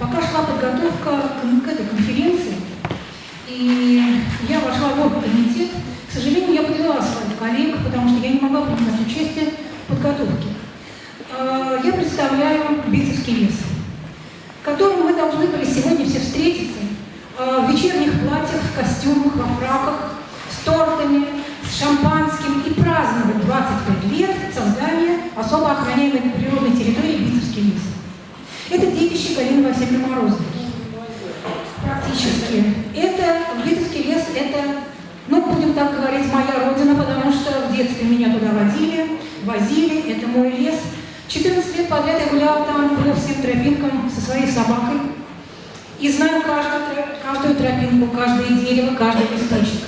пока шла подготовка к этой конференции, и я вошла в оргкомитет, к сожалению, я подвела своих коллег, потому что я не могла принимать участие в подготовке. Я представляю Битцевский лес, в котором мы должны были сегодня все встретиться в вечерних платьях, в костюмах, во фраках, с тортами, с шампанским и праздновать 25 лет создания особо охраняемой природной территории Битцевский лес. Это детище Галины Васильевны Морозовой. Практически. Это Битцевский лес, это, будем так говорить, моя родина, потому что в детстве меня туда возили, это мой лес. 14 лет подряд я гуляла там по всем тропинкам со своей собакой. И знаю каждую тропинку, каждое дерево, каждый листочек.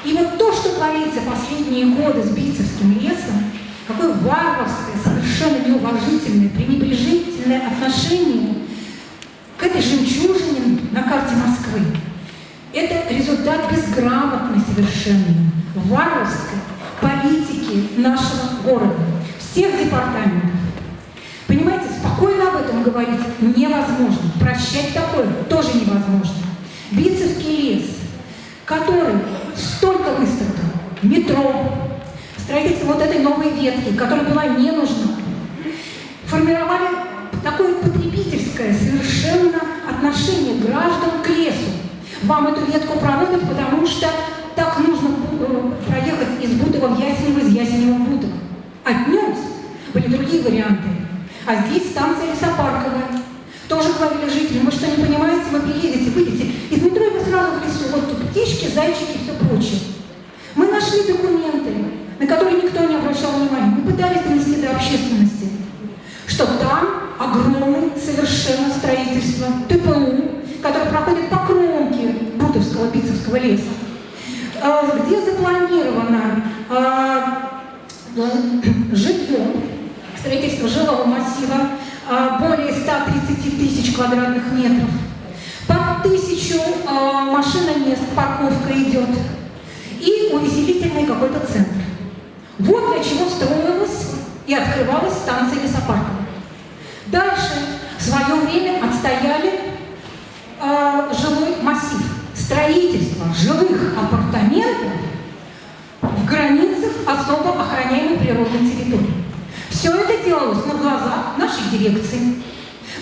И вот то, что творится последние годы с Битцевским лесом, какое варварское, совершенно неуважительное, пренебрежительное отношение к этой жемчужине на карте Москвы, это результат безграмотной совершенно, варварской политики нашего города, всех департаментов. Понимаете, спокойно об этом говорить невозможно, прощать такое тоже невозможно. Битцевский лес, который столько выстроил, метро, строительство вот этой новой ветки, которая была не нужна, формировали такое потребительское совершенно отношение граждан к лесу. Вам эту ветку проводят, потому что так нужно проехать из Бутова в Ясенево, из Ясенева в Бутово. Отнюдь были другие варианты. А здесь станция Лесопарковая. Тоже говорили жители, вы что, не понимаете, вы приедете, выйдете из метро, и вы сразу в лесу, вот тут птички, зайчики и все прочее. Мы нашли документы, на которые никто не обращал внимания. Мы пытались донести до общественности, что там огромное совершенно строительство ТПУ, которое проходит по кромке Бутовского, Битцевского леса, где запланировано жилье, строительство жилого массива, более 130 тысяч квадратных метров, по 1000 машиномест, парковка идет, и увеселительный какой-то центр. Вот для чего строилась и открывалась станция Лесопарковая. Дальше в свое время отстояли жилой массив. Строительство жилых апартаментов в границах особо охраняемой природной территории. Все это делалось на глазах нашей дирекции.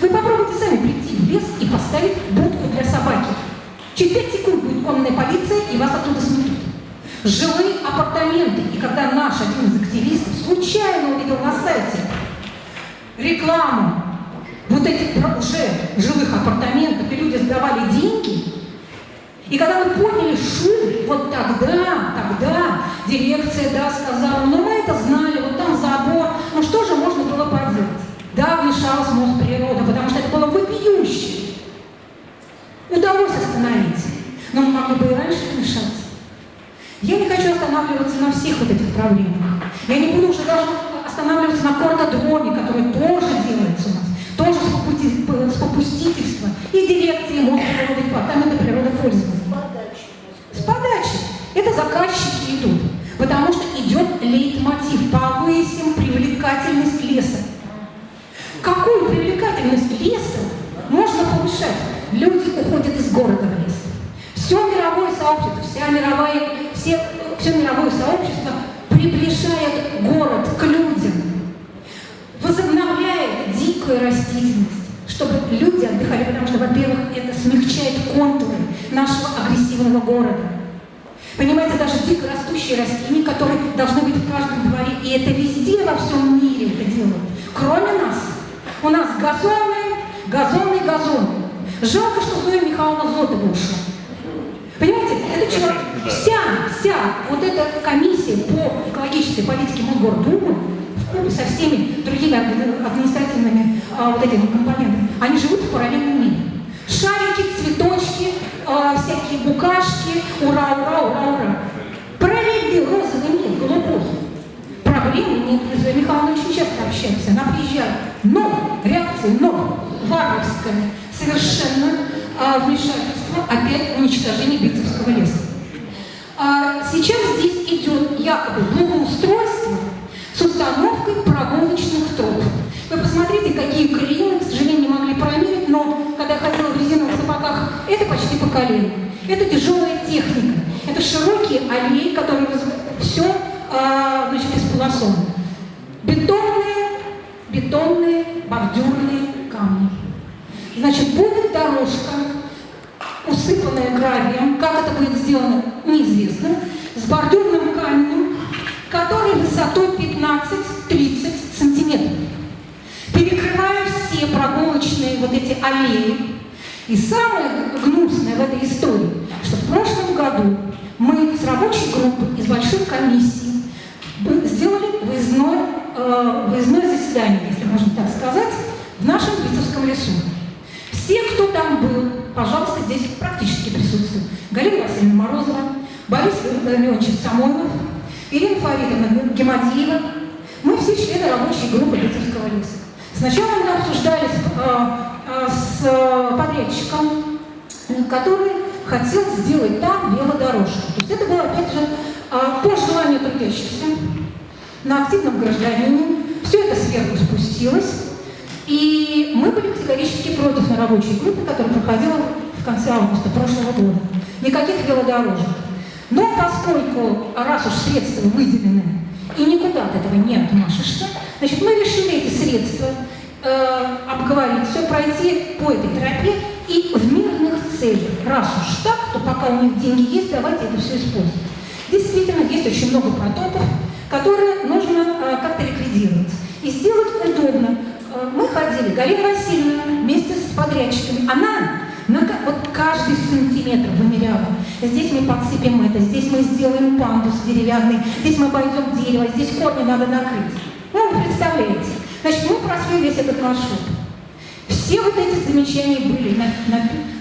Вы попробуйте сами прийти в лес и поставить будку для собаки. Через 5 секунд будет конная полиция, и вас оттуда сметут. Жилые апартаменты. И когда наш один из активистов случайно увидел на сайте рекламу вот этих уже жилых апартаментов, и люди сдавали деньги, и когда мы поняли шум, вот тогда дирекция, сказала, мы это знали, вот там забор, что же можно было поделать? Да, вмешалась Мосприрода, потому что это было вопиюще. Удалось остановить, но мы могли бы и раньше вмешаться. Я не хочу останавливаться на всех вот этих проблемах. Я не буду уже даже останавливаться на кортодроме, который тоже делается у нас, тоже с попустительства и дирекции Мосприроды, департамента природопользования. С подачи. Это заказчики идут, потому что идет лейтмотив. Повысим привлекательность леса. Какую привлекательность леса можно повышать? Люди уходят из города в лес. Все мировое сообщество, все мировое сообщество приближает город к людям, возобновляет дикую растительность, чтобы люди отдыхали, потому что, во-первых, это смягчает контуры нашего агрессивного города. Понимаете, даже дикорастущие растения, которые должны быть в каждом дворе, и это везде во всем мире это делают. Кроме нас. У нас газоны. Жалко, что Зоя Михайловна Зотова ушла. Понимаете, это человек, вся вот эта комиссия по экологической политике Мосгордумы, вкупе со всеми другими административными вот этими компонентами, они живут в параллельном мире. Шарики, цветочки, всякие букашки, ура. Параллельный розовый мир, голубой. Проблемы нет. Мы с Зоей Михайловной очень часто общаемся. Она приезжает. Но реакция, варварская, совершенно вмешательство, опять уничтожение Битцевского леса. Сейчас здесь идет якобы благоустройство с установкой прогулочных троп. Вы посмотрите, какие клины, к сожалению, не могли промерить, но по колено. Это тяжелая техника. Это широкие аллеи, которые все исполосованы. Бетонные, бордюрные камни. Значит, будет дорожка, усыпанная гравием, как это будет сделано, неизвестно, с бордюрным камнем, который высотой 15-30 сантиметров. Перекрывая все прогулочные вот эти аллеи. И самое гнусное в этой истории, что в прошлом году мы с рабочей группой из большой комиссии сделали выездное заседание, если можно так сказать, в нашем Битцевском лесу. Все, кто там был, пожалуйста, здесь практически присутствуют. Галина Васильевна Морозова, Борис Леонидович Самойлов, Ирина Фаридовна Гемадиева. Мы все члены рабочей группы Битцевского леса. Сначала мы обсуждали с подрядчиком, который хотел сделать там велодорожку. То есть это было, опять же, по желанию трудящихся, на активном гражданине. Все это сверху спустилось. И мы были категорически против на рабочей группе, которая проходила в конце августа прошлого года. Никаких велодорожек. Но поскольку, раз уж средства выделены, и никуда от этого не отмашешься, значит, мы решили эти средства обговорить, все пройти по этой тропе и в мирных целях. Раз уж так, то пока у них деньги есть, давайте это все использовать. Действительно, есть очень много протоков, которые нужно как-то ликвидировать. И сделать удобно. Мы ходили, Галина Васильевна вместе с подрядчиками, она вот каждый сантиметр вымеряла. Здесь мы подсыпем это, здесь мы сделаем пандус деревянный, здесь мы обойдем дерево, здесь корни надо накрыть. Ну, вы представляете. Значит, мы прошли весь этот маршрут. Все вот эти замечания были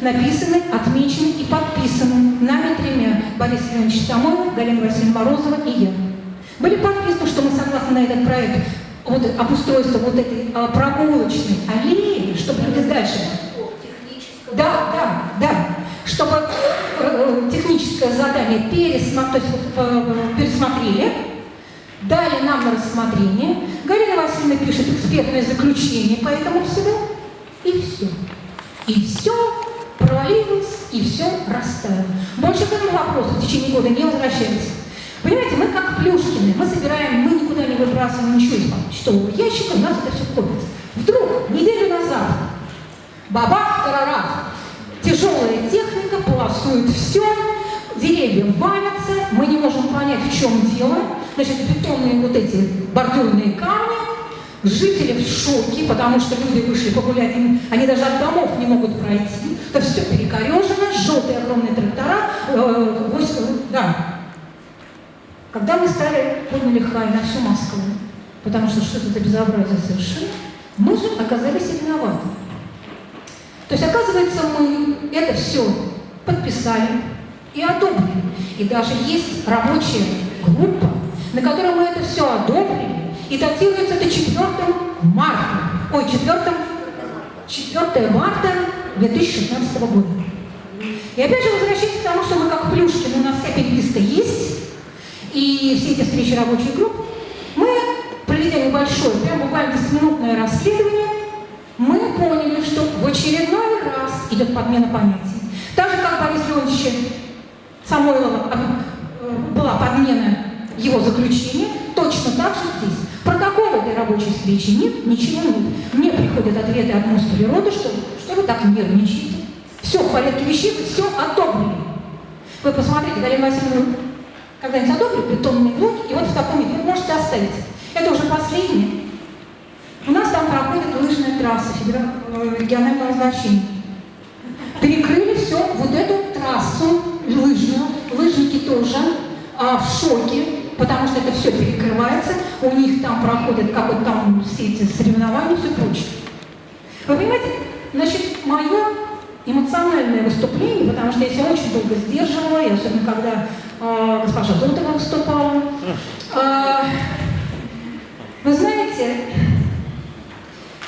написаны, отмечены и подписаны нами тремя: Борис Леонидович Самойлов, Галина Васильевна Морозова и я. Были подписаны, что мы согласны на этот проект обустройства вот этой прогулочной аллеи, чтобы люди дальше... Да. Чтобы техническое задание пересмотрели, дали нам на рассмотрение. Галина Васильевна пишет экспертное заключение по этому всему, и все. И все провалилось, и все растаяло. Больше к этому вопросу в течение года не возвращались. Понимаете, мы как Плюшкины, мы собираем, мы никуда не выбрасываем ничего из почтового ящика, у нас это все копится. Вдруг, неделю назад, бабах, тарарах, тяжелая техника полосует все, деревья валятся, мы не можем понять, в чем дело. Значит, бетонные вот эти бордюрные камни, жители в шоке, потому что люди вышли погулять, они даже от домов не могут пройти. Это все перекорежено, желтые огромные трактора, Когда мы подняли хай на всю Москву, потому что что-то за безобразие совершили, мы же оказались виноваты. То есть, оказывается, мы это все подписали и одобрили. И даже есть рабочая группа, на которой мы это все одобрили, и датируется это 4 марта 2016 года. И опять же, возвращаясь к тому, что мы как Плюшкин, у нас вся переписка есть, и все эти встречи рабочих групп, мы, проведя небольшое, прям буквально 10-минутное расследование, мы поняли, что в очередной раз идет подмена понятий. Так же, как Борис Леонидовича Самойлова была подмена его заключения, точно так же здесь. Протокола этой рабочей встречи нет, ничего нет. Мне приходят ответы от Мосполирода, что вы так нервничаете. Все в порядке вещей, вы все одобрили. Вы посмотрите, Галина Васильевна когда-нибудь одобрит бетонные блоки, и вот в таком виде вы можете оставить. Это уже последнее. У нас там проходит лыжная трасса регионального значения. Перекрыли все, вот эту трассу лыжную, лыжники тоже в шоке, потому что это все перекрывается, у них там проходят, как вот там все эти соревнования и все прочее. Вы понимаете, значит, мое эмоциональное выступление, потому что я себя очень долго сдерживала, и особенно когда госпожа Зотова выступала. Вы знаете,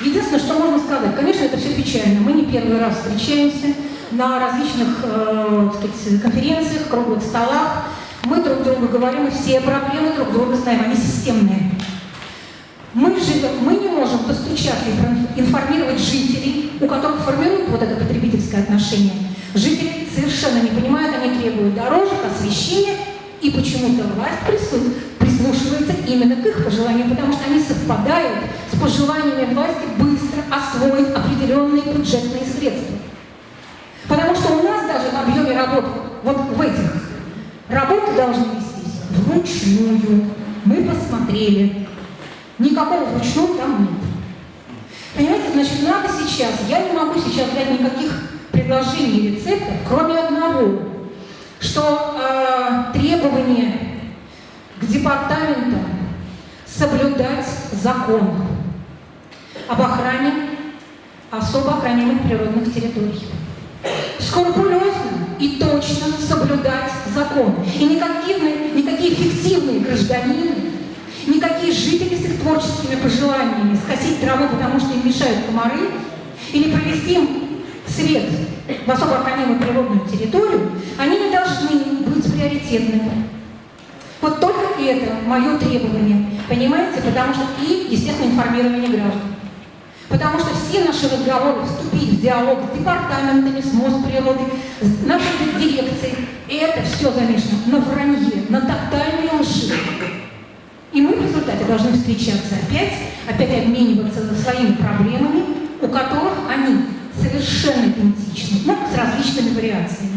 единственное, что можно сказать, конечно, это все печально. Мы не первый раз встречаемся на различных конференциях, круглых столах. Мы друг другу говорим, и все проблемы друг друга знаем, они системные. Мы не можем постучаться и информировать жителей, у которых формируют вот это потребительское отношение. Жители совершенно И почему-то власть прислушивается именно к их пожеланиям, потому что они совпадают с пожеланиями власти быстро освоить определенные бюджетные средства. Потому что у нас даже в объеме работ, вот в этих, работы должны вестись вручную. Мы посмотрели. Никакого вручную там нет. Понимаете, значит, надо сейчас, я не могу сейчас дать никаких предложений и рецептов, кроме одного, что требование к департаменту соблюдать закон об охране особо охраняемых природных территорий. Скрупулезно и точно соблюдать закон. И никакие фиктивные гражданины, никакие жители с их творческими пожеланиями скосить траву, потому что им мешают комары, или провести им свет в особо охраняемую природную территорию, они не должны быть приоритетными. Вот только это мое требование, понимаете? Потому что и, естественно, информирование граждан. Потому что все наши разговоры, вступить в диалог с департаментами, с Мосприродой, с нашей дирекцией, это все замешано на вранье, на тотальной лжи. И мы в результате должны встречаться опять обмениваться своими проблемами, у которых они совершенно идентичны, но с различными вариациями.